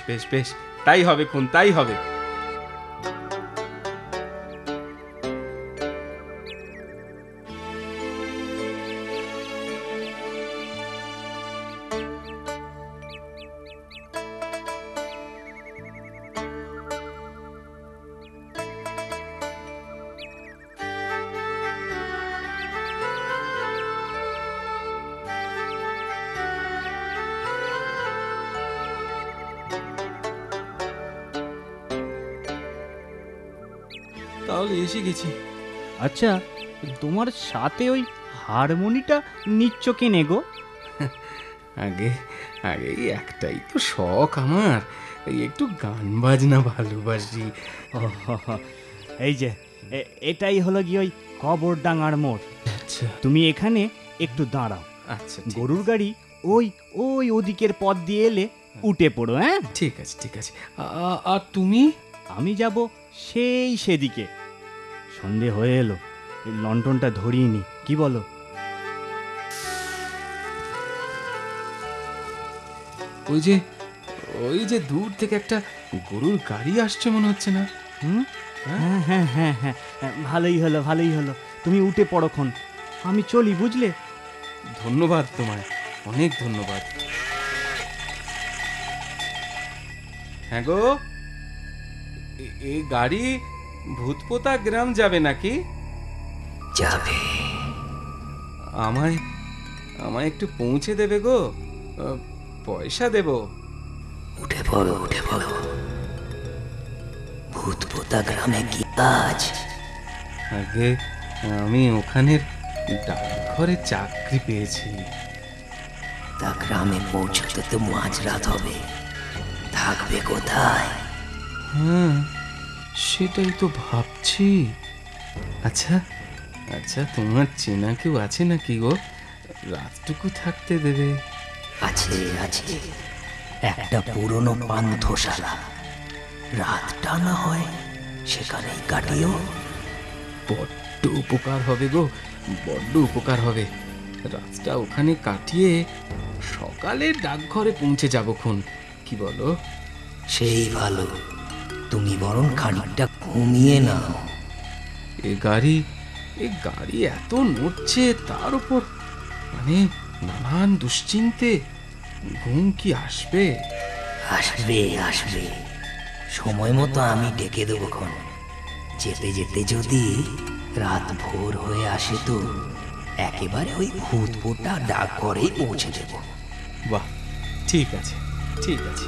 বেশ বেশ, তাই হবে খুন, তাই হবে। তাহলে এসে গেছি। আচ্ছা, তোমার সাথে ওই হারমোনিটা নিচ্ছ কেনে গো? আগে আগে এই একটাই তো শখ আমার, এই একটু গান বাজনা ভালোবাসি। ও, এই যে এটাই হলো কি ওই কবরডাঙ্গার মোড়। আচ্ছা তুমি এখানে একটু দাঁড়াও, আচ্ছা, গরুর গাড়ি ওই ওই ওদিকের পথ দিয়ে এলে উঠে পড়ো। হ্যাঁ, ঠিক আছে ঠিক আছে। আর তুমি? আমি যাব সেই সেদিকে। সন্ধে হয়ে এলো, এই লন্ঠনটা ধরিয়ে নি, কি বলো? ওই যে ওই যে দূর থেকে একটা গরুর গাড়ি আসছে মনে হচ্ছে না? হুম, হ্যাঁ হ্যাঁ হ্যাঁ হ্যাঁ, ভালোই হলো ভালোই হলো, তুমি উঠে পড়োক্ষণ, আমি চলি, বুঝলে? ধন্যবাদ তোমায়, অনেক ধন্যবাদ। হ্যাঁ গো, এই গাড়ি ভূতপোতা গ্রাম যাবে নাকি? যাবে। আমায় আমায় একটু পৌঁছে দেবে গো, পয়সা দেব। উঠে পড়ো উঠে পড়ো। ভূতপোতা গ্রামে কি কাজ? আগে আমি ওখানের ডাকঘরে চাকরি পেয়েছি। তা গ্রামে পৌঁছতে তো মাঝরাত হবে, থাকবে কোথায়? হ্যাঁ, সেটাই তো ভাবছি। আচ্ছা আচ্ছা, তোমার চেনা কেউ আছে নাকি গো, রাতটুকু থাকতে দেবে? আছে আছে, একটা পুরনো পান্থশালা, রাতটা না হয় সেখানেই কাটিও। বড্ড উপকার হবে গো, বড্ড উপকার হবে। রাতটা ওখানে কাটিয়ে সকালে ডাকঘরে পৌঁছে যাবো খন, কি বলো? সেই ভালো, তুমি বরং খানিকটা ঘুমিয়ে নাও। এ গাড়ি এত নড়ছে, তার উপর মানে নানান দুশ্চিন্তে, ঘুম কি আসবে? আসবে আসবে, সময় মতো আমি ডেকে দেবো খন। যেতে যেতে যদি রাত ভোর হয়ে আসে তো একেবারে ওই ভূতপোতা ডাকঘরেই পৌঁছে দেব। বাহ, ঠিক আছে ঠিক আছে।